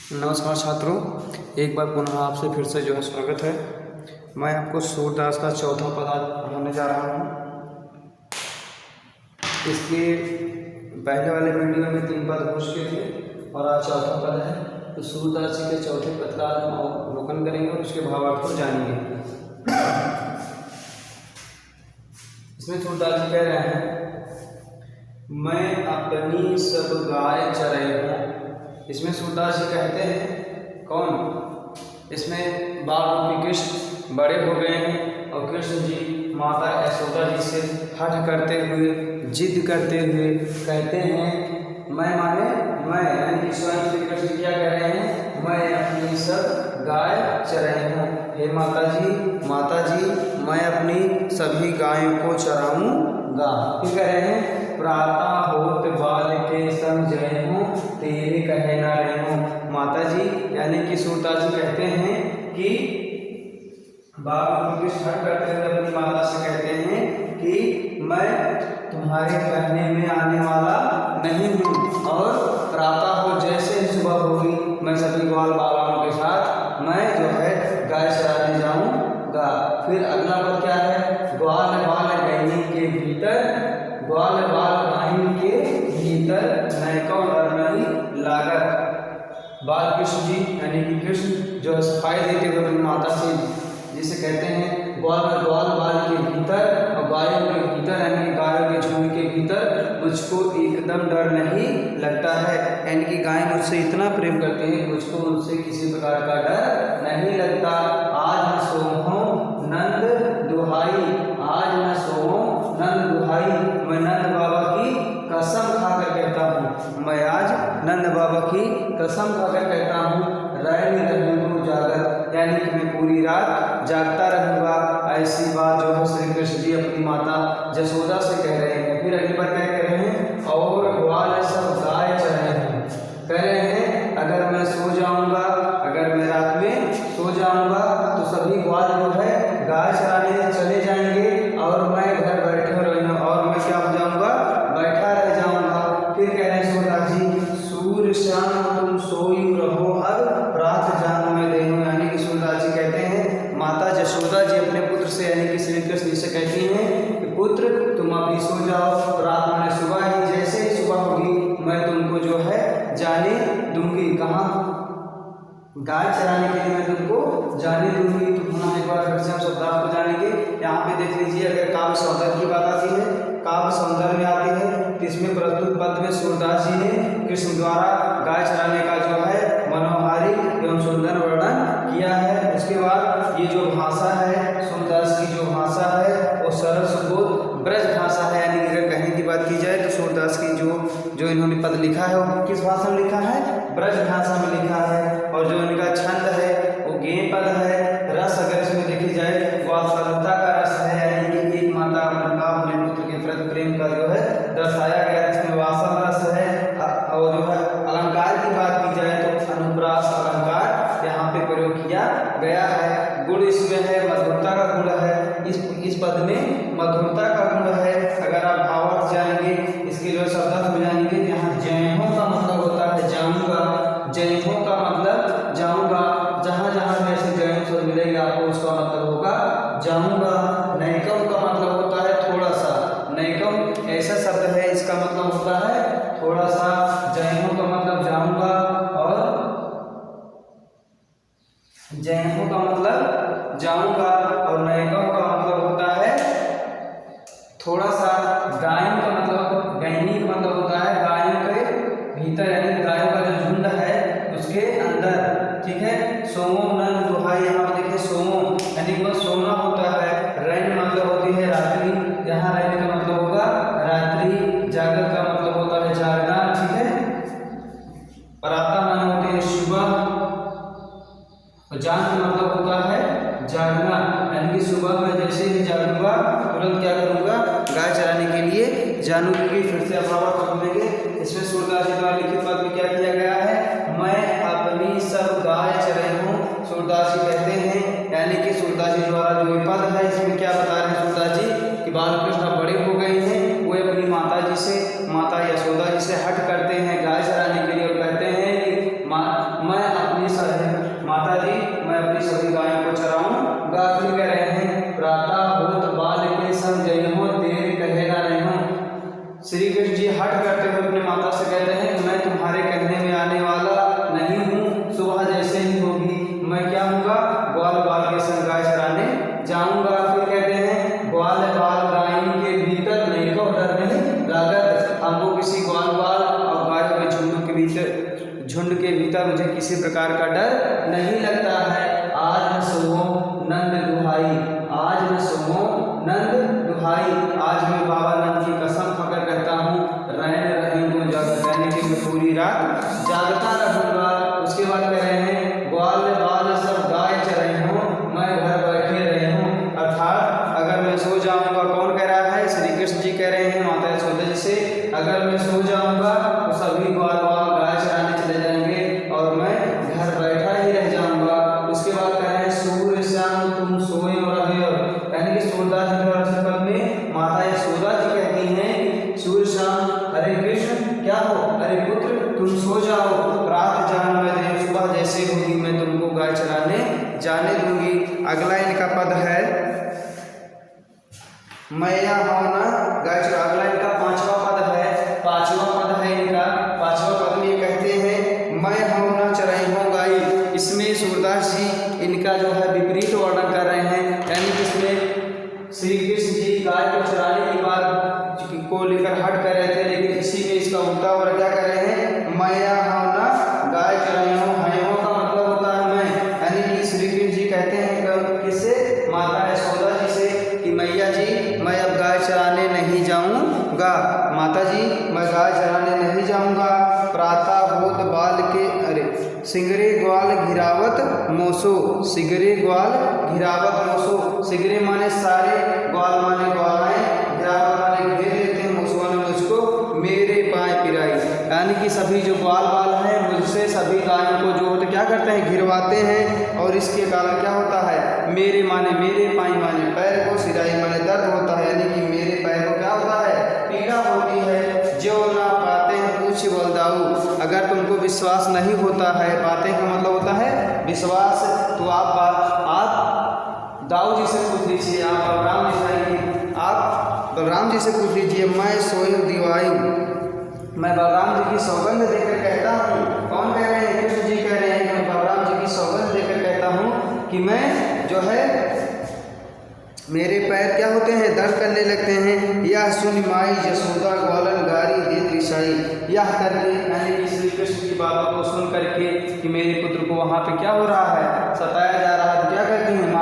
नमस्कार छात्रों, एक बार पुनः आपसे फिर से जो है स्वागत है। मैं आपको सूरदास का चौथा पद आज पढ़ाने जा रहा हूँ। इसके पहले वाले वीडियो में 3 पद हो चुके थे और आज चौथा पद है। तो सूरदास जी के चौथे पद का आज हम अवलोकन करेंगे और उसके भावार्थ को जानेंगे। इसमें सूरदास जी कह रहे हैं, मैं अपनी सब गाय चराई हूँ। इसमें सूरदास जी कहते हैं कौन? इसमें बाल रूपी कृष्ण बड़े हो गए हैं और कृष्ण जी माता यशोदा जी से हठ करते हुए, जिद करते हुए कहते हैं, मैं माने मैं यानी कि स्वयं श्री कृष्ण क्या कह रहे हैं, मैं अपनी सब गाय चराई हूँ। हे माता जी मैं अपनी सभी गायों को चराऊँगा। क्या कह रहे हैं? प्रातः होत बाल के संग जय हूँ, तेरे कहे ना रहूँ। माता जी यानी कि सूरदास जी कहते हैं कि बाप कृष्ण हट करते हुए अपनी माता से कहते हैं कि मैं तुम्हारे कहने में आने वाला नहीं हूँ और प्रातः हो जैसे ही सुबह होगी मैं सभी ग्वाल बालों के साथ मैं जो है गाय चराने जाऊँगा। फिर अगला पद क्या है? ग्वाल बाल गैनी के भीतर, ग्वाल बाल गाहिन के भीतर नैको और नहीं लागत। बाल कृष्ण जी यानी कि कृष्ण जो सफाई देते हुए अपनी माता से जिसे कहते हैं ग्वाल बाल के भीतर और गायों के भीतर यानी गायों के झुंड के भीतर मुझको एकदम डर नहीं लगता है। यानी कि गाय मुझसे इतना प्रेम करते हैं, मुझको उनसे किसी प्रकार का डर नहीं लगता। आज न सोहो नंद दुहाई, आज न सोहो नंद दुहाई, मैं नंद बाबा की कसम खाकर कहता हूँ, मैं आज नंद बाबा की कसम खाकर कहता हूँ, रैन रहूँ जागत यानी कि मैं पूरी रात जागता रहूँगा। ऐसी बात जो है श्री कृष्ण जी अपनी माता यशोदा से कह रहे हैं। फिर अगली बार क्या कह रहे हैं? और ग्वाल सब गाय चराए हैं। कह रहे हैं अगर मैं सो जाऊँगा, अगर मैं रात में सो जाऊँगा तो सभी ग्वाल जो है गाय चराने चले जाएंगे और मैं घर बैठे रहूँगा और मैं क्या हो जाऊँगा? बैठा रह जाऊँगा। फिर कह रहे हैं सूरदास जी, सूर्य श्याम तुम सोई रहो अब रात जान में देहूँ। यानी कि सूरदास जी कहते हैं माता यशोदा जी अपने पुत्र से यानी कि श्री कृष्ण जी से कहती हैं कि पुत्र तुम अभी सो जाओ, रात में सुबह ही जैसे ही सुबह होगी मैं तुमको जो है जाने दूंगी। कहाँ? गाय चराने के लिए मैं तुमको जाने दूंगी। तो हम एक बार फिर से हम शब्दार्थ को जानेंगे। यहाँ पे देख लीजिए, अगर काव्य सौंदर्य की बात आती है, काव्य सौंदर्य में आती है तो इसमें प्रस्तुत पद में सूरदास जी ने कृष्ण द्वारा गाय चराने का जो है मनोहारी एवं सुंदर वर्णन किया है। उसके बाद ये जो भाषा है सूरदास की, जो भाषा है वो सरल सुबोध ब्रज भाषा है। यानी अगर कहने की बात की जाए तो सूरदास की जो इन्होंने पद लिखा है वो किस भाषा में लिखा है? ब्रज भाषा में लिखा है। और जो इनका छंद है वो गेय पद है। रस अगर इसमें देखी जाए वो सरलता का रस है, यानी कि एक माता अपने पुत्र के प्रति प्रेम का जो है दर्शाया गया। इसमें वासन रस है। और जो है अलंकार की बात की जाए तो अनुप्रास अलंकार यहाँ पे प्रयोग किया गया है। गुण इसमें है, मधुरता का गुण है। इस पद में मधुरता का गुण है। अगर आप भावार्थ जानेंगे, इसके जो शब्दार्थ में जानेंगे, यहाँ जय हो का मतलब होता है जाऊँगा। जय हो का मतलब जाऊँगा, जहाँ जहाँ में ऐसे जय शब्द मिलेगा आपको उसका मतलब होगा जाऊँगा। नैकम का मतलब होता है थोड़ा सा। नैकम ऐसा शब्द है, इसका मतलब होता है थोड़ा सा। जय हो का मतलब जाऊँगा और जय हो का मतलब जाऊँगा और नैकम का मतलब होता है थोड़ा सा। गायों का मतलब, गैनी का मतलब होता है गायों के भीतर यानी गायों का जो झुंड है उसके अंदर। ठीक है। सोमो नंद दुहाई, यहाँ पर देखिए सोमो यानी वह सोना होता है। रैन मतलब होती है रात्रि, यहाँ रैन का मतलब होगा रात्रि। जागत का मतलब होता है जागना। ठीक है। प्रातः माने होते हैं सुबह और जान का मतलब होता है जागना, यानी कि सुबह में जैसे ही जागूंगा तुरंत क्या करूंगा? गाय चराने के लिए जानूंगी। फिर से अभाव करेंगे। इसमें सूरदास जी द्वारा लिखित पद में क्या किया गया है? मैं अपनी सब गाय चराई हूँ। सूरदास जी कहते हैं, यानी कि सूरदास जी द्वारा जो पद है इसमें क्या बता रहे हैं सूरदास जी कि बालकृष्ण बड़े हो गए हैं, वो अपनी माता जी से, माता यशोदा जी से हट करते हैं गाय चराने के लिए और कहते हैं कि मैं कहते हैं कि मैं तुम्हारे कहने में आने वाला नहीं हूँ, सुबह जैसे ही होगी मैं क्या हूँगा, ग्वाल बाल के संग गाय चराने जाऊँगा। फिर कहते हैं ग्वाल बाल गायन के भीतर नहीं को डर नहीं लागत, हमको किसी ग्वाल बाल और गायों के झुंड के भीतर मुझे किसी प्रकार का डर नहीं लगता है। आज न सोओ नंद दुहाई, आज न सोओ नंद दुहाई, आज मैं बाबा नंद की कसम खाकर कहता हूँ रहने रहेंगे जागता, यानी कि मैं पूरी रात जागता रहूँगा। उसके बाद कह रहे हैं ग्वाल बाल सब गाय चरे हों, मैं घर बैठे रहे हूँ, अर्थात अगर मैं सो जाऊँगा, कौन कह रहा है, श्री कृष्ण जी कह रहे हैं माता यशोदा जी से, अगर मैं सो जाऊँगा तो सभी ग्वाल बाल गाय चराने चले जाएंगे और मैं घर बैठा ही रह जाऊँगा। उसके बाद कह रहे हैं सूर्य श्याम तुम सोए रहे हो, यानी कि सूरदास जी पद में माता यशोदा जी कहती हैं सूर्य श्याम हरे कृष्ण क्या हो, अरे पुत्र तुम सो जाओ, रात जान मैं दे, सुबह जैसे होगी मैं तुमको गाय चराने जाने दूंगी। अगला इनका पद है मैया होना गाय चरा, अगला इनका 5वां पद है, 5वां पद है इनका, 5वां पद में कहते हैं मैं होना चराई हूँ गाई। इसमें सूरदास जी इनका जो है विपरीत वर्णन कर रहे हैं, यानी कि इसमें श्री कृष्ण जी गाय को चराने की बात को लेकर हट कर रहे थे, लेकिन इसी में इसका उल्टा और क्या कर रहे हैं, मैया होना गाय चराई हूँ, हयों का मतलब होता है मैं, यानी कि श्री कृष्ण जी कहते हैं किससे, माता यशोदा जी से कि मैया जी मैं अब गाय चराने नहीं जाऊँगा, माता जी मैं गाय चराने नहीं जाऊँगा। प्रातः होत बाल के अरे सिगरे ग्वाल घिरावत मोसो, सिगरे ग्वाल घिरावत मोसो, सिगरे माने सारे, ग्वाल माने ग्वालें, घिरावत माने घेर लेते हैं, मोसो ने मुझको मेरे पाए पिराई, यानी कि सभी जो ग्वाल बाल हैं मुझसे सभी गायों को जो होते क्या करते हैं, घिरवाते हैं, और इसके कारण क्या होता है, मेरे माने मेरे, पाई माने पैर को, सिराई माने दर्द होता है, यानी कि मेरे पैर को क्या होता है, पीड़ा होती है। जो ना पाते हैं पूछ बलदाऊ, अगर तुमको विश्वास नहीं होता है, पाते का मतलब होता है विश्वास, तो आप दाऊ जी से पूछ लीजिए, आप बलराम जी, आप बलराम जी से पूछ लीजिए, मैं सोई दिवाई, मैं बलराम जी की सौगंध देकर कहता हूँ, कौन कह रहे हैं, कृष्ण जी कह रहे हैं कि मैं बलराम जी की सौगंध देकर कहता हूँ कि मैं जो है मेरे पैर क्या होते हैं, दर्द करने लगते हैं। यह सुन माई यशोदा ग्वालन गारी दे त्रिशाई, यह करके यानी कि श्री कृष्ण की बातों को सुन करके कि मेरे पुत्र को वहाँ पे क्या हो रहा है, सताया जा रहा है, तो क्या करती हैं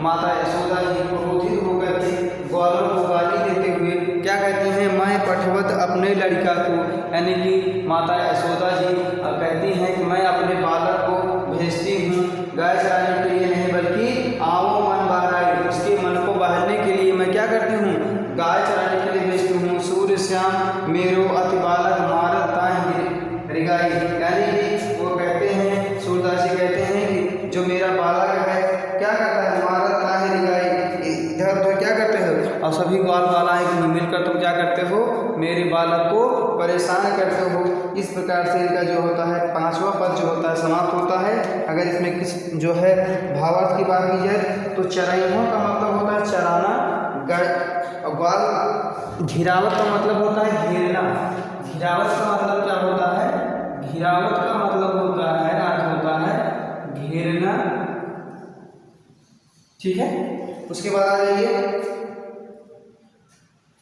माता यशोदा जी क्रोधित होकर के ग्वालों को गाली देते हुए क्या कहती हैं, मैं पठवत अपने लड़का को, यानी कि माता यशोदा जी कहती हैं कि मैं अपने बालक को भेजती हूँ गाय चराने के लिए नहीं, बल्कि आओ मन बहराई, उसके मन को बहरने के लिए मैं क्या करती हूँ, गाय चराने के लिए भेजती हूँ। सूर्य श्याम मेरो अति बालक मारत ताहि रिगाई, यानी कि वो कहते हैं, सूरदास जी कहते हैं कि जो मेरा बालक है क्या करता है, मारत ताहि रिगाई, इधर उधर क्या करते हो, और सभी ग्वाल बालाएं मिलकर तुम क्या करते हो, मेरे बालक को परेशान करते हो। इस प्रकार से इनका जो होता है 5वां पद जो होता है समाप्त होता है। अगर इसमें किस जो है भावार्थ की बात की जाए तो चराइयों का मतलब होता है चराना, ग्वाल घिरावत का मतलब होता है घेरना, घिरावत का मतलब क्या होता है, घिरावत का मतलब होता है, अर्थ होता है घेरना, ठीक है। उसके बाद आ जाइए,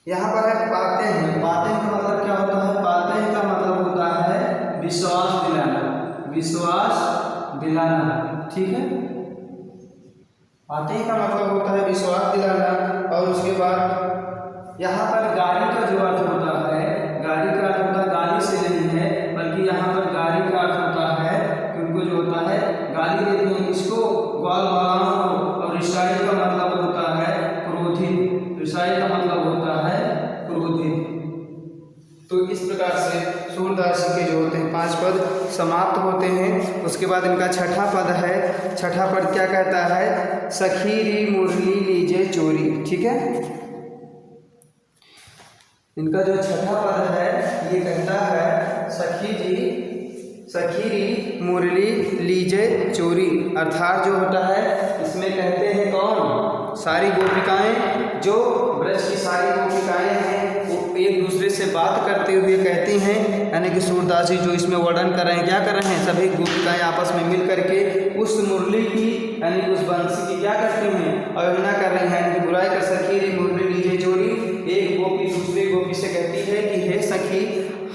यहाँ पर है पाते हैं, पाते हैं का मतलब क्या होता है, पाते हैं का मतलब होता है विश्वास दिलाना, विश्वास दिलाना, ठीक है। पाते हैं का मतलब होता है विश्वास दिलाना। और उसके बाद यहाँ पर गाली का जो अर्थ होता है, गाली का अर्थ होता है गाली से नहीं है, बल्कि यहाँ पर गाली का अर्थ होता है कि उनको जो होता है गाली देते हैं, इसको ग्वाल बालाओं, और ईसाई का मतलब होता है क्रोधित, ईसाई का मतलब होता है क्रोधित। तो इस प्रकार से सूरदास जी के जो होते हैं 5 पद समाप्त होते हैं। उसके बाद इनका 6ठा पद है, 6ठा पद क्या कहता है, सखी री मुरली लीजे चोरी, ठीक है। इनका जो 6ठा पद है ये कहता है सखी री मुरली लीजे चोरी, अर्थात जो होता है इसमें कहते हैं कौन, सारी गोपिकाएं, जो ब्रज की सारी गोपिकाएं हैं, वो एक दूसरे से बात करते हुए कहती हैं, यानी कि सूरदास जी जो इसमें वर्णन कर रहे हैं, क्या कर रहे हैं, सभी गोपिकाएं आपस में मिल करके उस मुरली की, यानी कि उस बंसी की क्या करती हैं, अवहेलना कर रही हैं, यानी कि बुराई कर सखी रे मुरली लीजिए चोरी। एक गोपी दूसरे गोपी से कहती है कि हे सखी,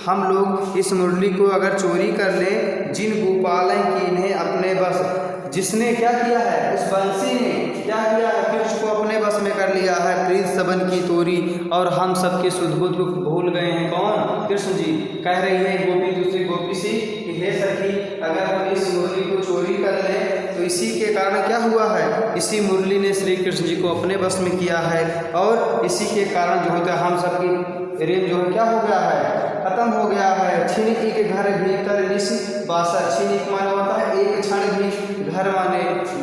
हम लोग इस मुरली को अगर चोरी कर लें, जिन गोपालें की इन्हें अपने बस, जिसने क्या किया है, उस बंसी ने क्या किया है, कृष्ण को अपने बस में कर लिया है, प्रीत सबन की तोरी, और हम सबके सुध बुध को भूल गए हैं। कौन? कृष्ण जी। कह रही है गोपी दूसरी गोपी से कि हे सखी, अगर हम इस मुरली को चोरी कर लें तो इसी के कारण क्या हुआ है, इसी मुरली ने श्री कृष्ण जी को अपने बस में किया है, और इसी के कारण जो होता है हम सबकी प्रेम जो है क्या हो गया है, खत्म हो गया है। छिनिक के घर भीतर निश बासा, छिनिक माने होता है एक क्षण भी, घर माने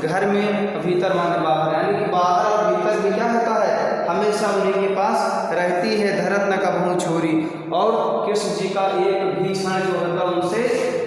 घर में, भीतर माने बाहर, यानी कि बाहर और भीतर भी क्या होता है, हमेशा उन्हीं के पास रहती है, धरत न कबहू छोरी। और कृष्ण जी का एक भी क्षण जो होता है उनसे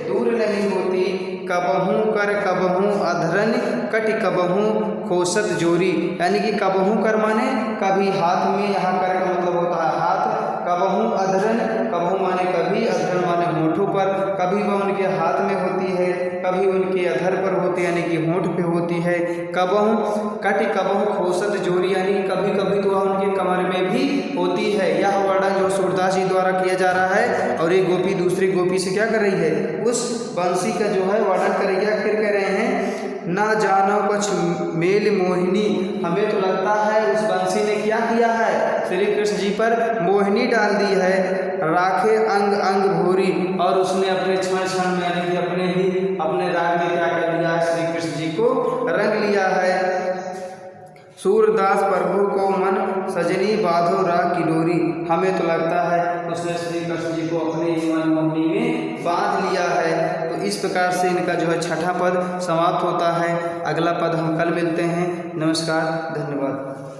दूर नहीं होती। कबहू कर कबहू अधरन कटि कबहू खोसत जोरी, यानी कि कबहू कर माने कभी हाथ में, यहाँ कर का मतलब होता है हाथ, कबहू अधरन, कबहू माने कभी, अधरन माने होठों पर, कभी वह उनके हाथ में होती है, कभी उनके अधर पर होती है, यानी कि होठ पे होती है। कबहू कटि कबहू खोसत जोरी, यानी कभी कभी तो वह उनके कमर में भी होती है। यह वर्णन जो सूरदास जी द्वारा किया जा रहा है, और एक गोपी दूसरी गोपी से क्या कर रही है, उस बंसी का जो है वर्णन करेगी। फिर कह रहे हैं ना जानो कुछ मेल मोहिनी, हमें तो लगता है उस बंसी ने क्या किया है, श्री कृष्ण जी पर मोहिनी डाल दी है। राखे अंग अंग भोरी, और उसने अपने क्षण क्षण में, यानी कि अपने राग में क्या कर लिया, श्री कृष्ण जी को रंग लिया है। सूरदास प्रभु को मन सजनी बाधो राग की डोरी, हमें तो लगता है उसने श्री कृष्ण जी को अपने ही मन मोहिनी में बांध लिया है। तो इस प्रकार से इनका जो है छठा पद समाप्त होता है। अगला पद हम कल मिलते हैं। नमस्कार, धन्यवाद।